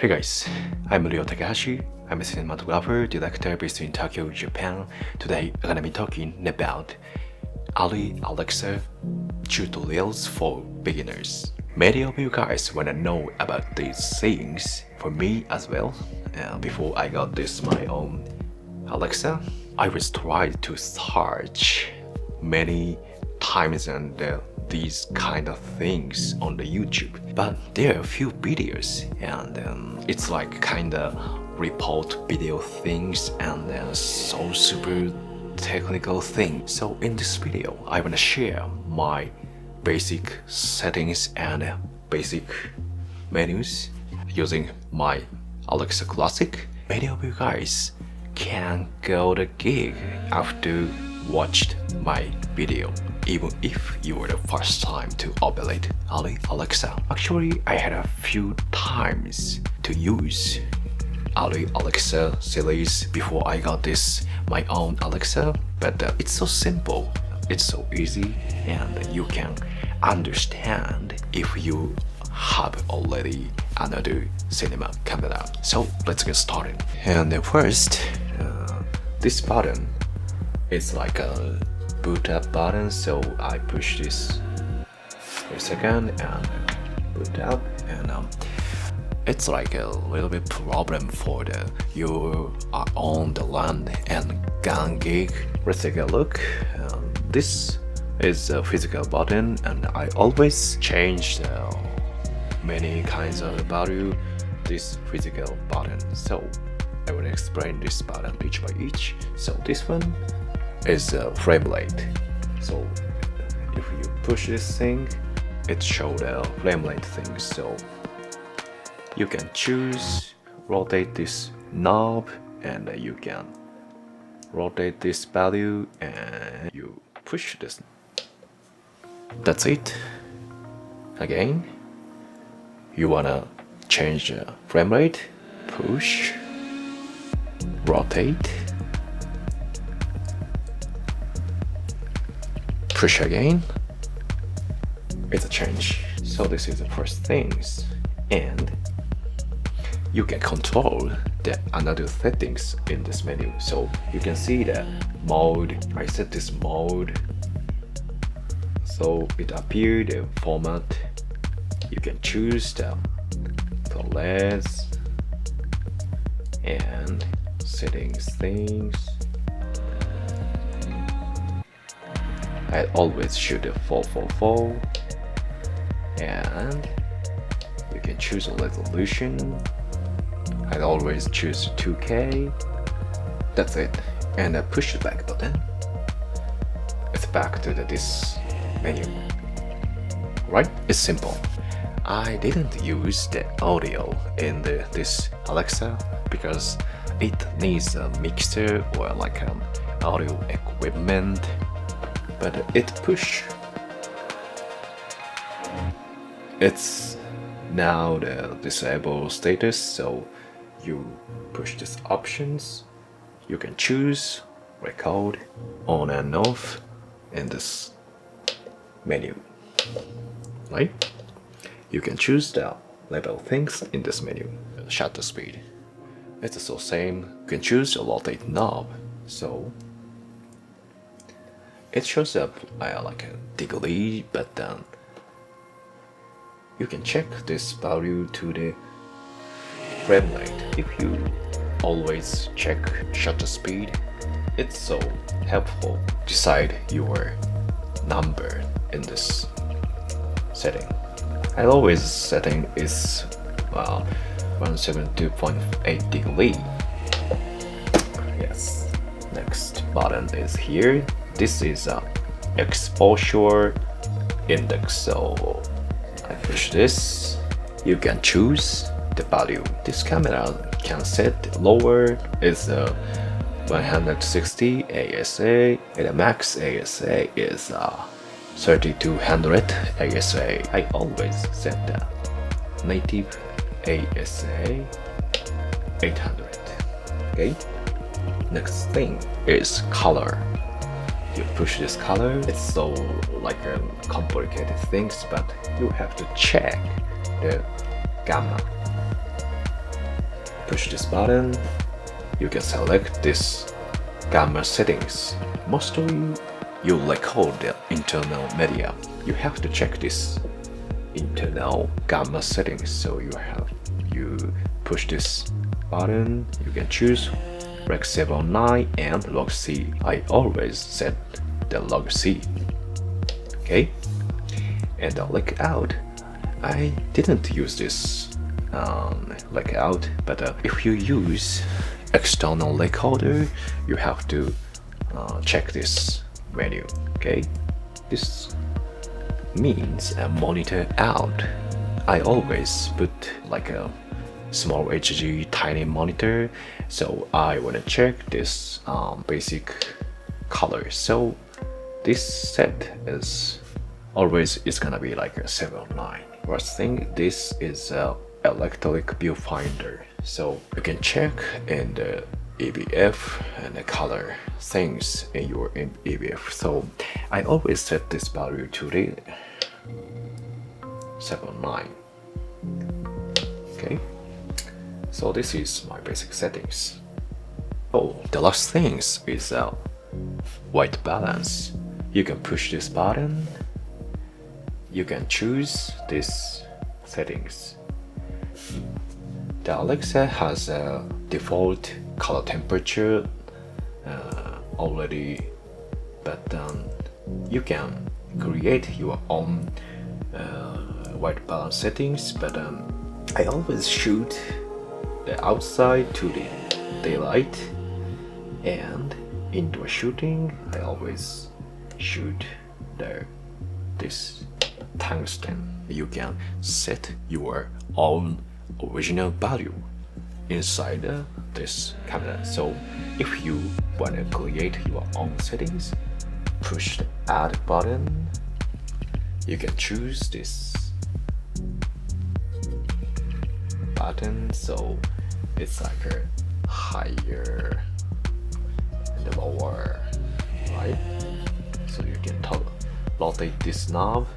Hey guys, I'm Ryo Takahashi. I'm a cinematographer, director based in Tokyo, Japan. Today I'm gonna be talking about ARRI Alexa tutorials for beginners. Many of you guys wanna know about these things. For me as well, before I got this my own Alexa, I was trying to search many times and these kind of things on the YouTube, but there are a few videos and it's like kinda report video things and so super technical thing. So in this video I wanna share my basic settings and basic menus using my Alexa Classic. Many of you guys can go the gig after watched my video, even if you were the first time to operate ARRI Alexa. Actually, I had a few times to use ARRI Alexa series before I got this my own Alexa, but it's so simple, it's so easy, and you can understand if you have already another cinema camera. So let's get started. And first, this button is like a boot up button, so I push this for a second and boot up, and it's like a little bit problem for the you are on the land and gun gig. Let's take a look. This is a physical button, and I always change many kinds of value this physical button, so I will explain this button each by each. So this one is a frame rate, so if you push this thing it shows the frame rate thing, so you can choose rotate this knob and you can rotate this value and you push this. That's it. Again, you wanna change the frame rate, push, rotate, push again, it's a change. So this is the first things, and you can control the another settings in this menu. So you can see the mode. I set this mode, so it appeared the format. You can choose the colors and settings things. I always shoot a 444, and you can choose a resolution. I always choose 2K. That's it. And I push the back button. It's back to this menu. Right? It's simple. I didn't use the audio in this Alexa because it needs a mixer or like an audio equipment, but it push. It's now the disable status, so you push these options. You can choose record on and off in this menu, right? You can choose the level things in this menu. Shutter speed, it's also same. You can choose a rotate knob, so it shows up like a degree, but you can check this value to the frame rate. If you always check shutter speed, it's so helpful decide your number in this setting. I always setting is 172.8 degree. Yes. Next button is here. This is a exposure index, so I push this. You can choose the value. This camera can set lower is 160 ASA, and the max ASA is 3200 ASA. I always set the native ASA 800. Okay. Next thing is color. You push this color. It's so like complicated things, but you have to check the gamma. push this button, you can select this camera settings. Mostly you record the internal media. You have to check this internal camera settings. So you push this button, you can choose Rec 709 and log C. I always set the log C. Okay, and the layout, I didn't use this layout, but if you use external recorder, you have to check this menu. Okay, this means a monitor out. I always put like a small HG tiny monitor, so I want to check this basic color. So this set is always gonna be like a 709. First thing, this is a electric viewfinder, so you can check in the EVF and the color things in your EVF. So I always set this value to the 709. Okay, so this is my basic settings. Oh, the last things is white balance. You can push this button, you can choose this settings. The Alexa has a default color temperature already, but you can create your own white balance settings. But I always shoot the outside to the daylight, and indoor shooting I always shoot this tungsten. You can set your own original value inside this camera. So if you want to create your own settings, push the add button. You can choose this button, so it's like a higher and lower, right? So you can rotate this knob.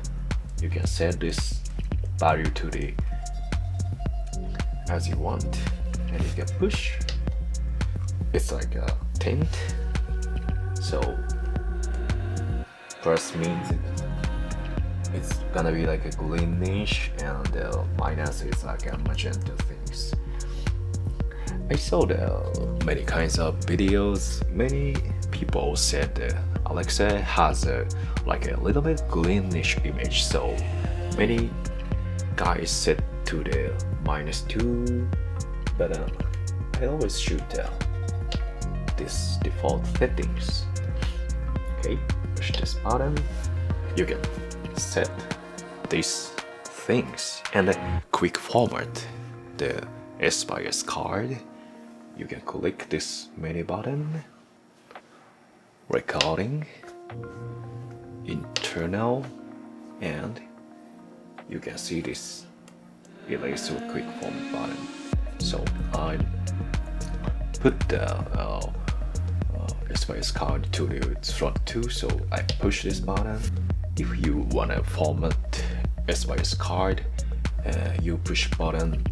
You can set this value to the as you want, and you can push. It's like a tint. So first means it's gonna be like a greenish, and the minus is like a magenta things. I saw many kinds of videos. Many people said Alexa has like a little bit greenish image, so many guys set to the -2, but I always shoot this default settings. Okay, push this button. You can set these things and quick format the S card. You can click this menu button, recording, internal, and you can see this erase or quick format button. So I put the S card to the slot 2, so I push this button. If you want to format S card, you push button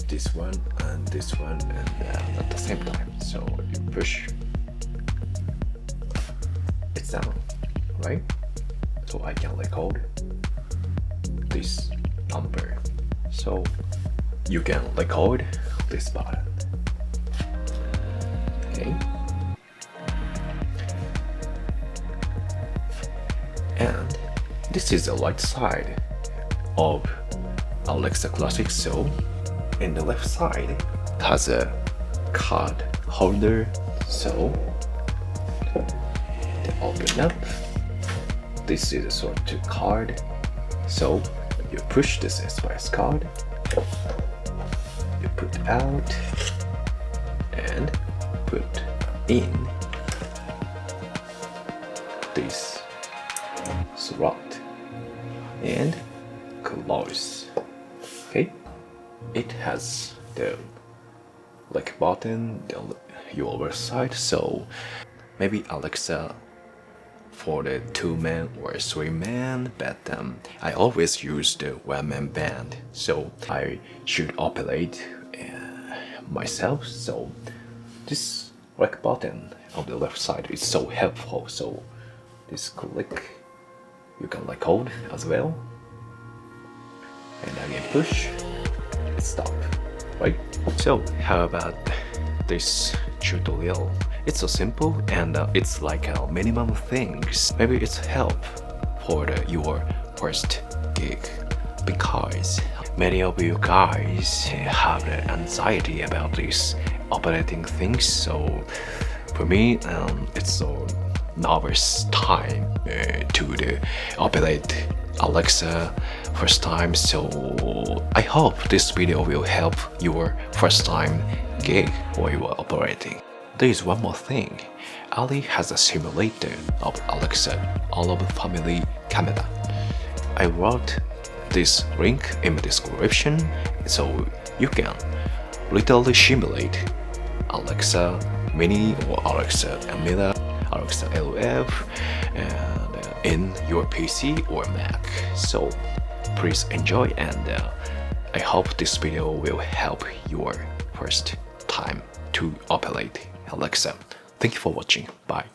this one and this one, and at the same time. So you push, it's down, right? So I can record this number. So you can record this button. Okay. And this is the right side of Alexa Classic. So in the left side it has a card holder. So to open up, this is a sort of card. So you push this S card, you put out and put in this slot and close. Okay, it has the like button, your other side. So maybe Alexa for the 2-man or 3-man, but I always use the 1-man band, so I should operate myself. So this rec button on the left side is so helpful. So this click, you can record as well, and again push, stop, right? So how about this tutorial? It's so simple, and it's like a minimum things. Maybe it's help for your first gig, because many of you guys have the anxiety about this operating things. So for me, it's so nervous time to operate Alexa first time. So I hope this video will help your first time gig or your operating. There is one more thing. ARRI has a simulator of Alexa all of family camera. I wrote this link in the description, so you can literally simulate Alexa Mini or Alexa AMIRA, Alexa LF, and in your PC or Mac. So please enjoy, and I hope this video will help your first time to operate Alexa. Thank you for watching. Bye.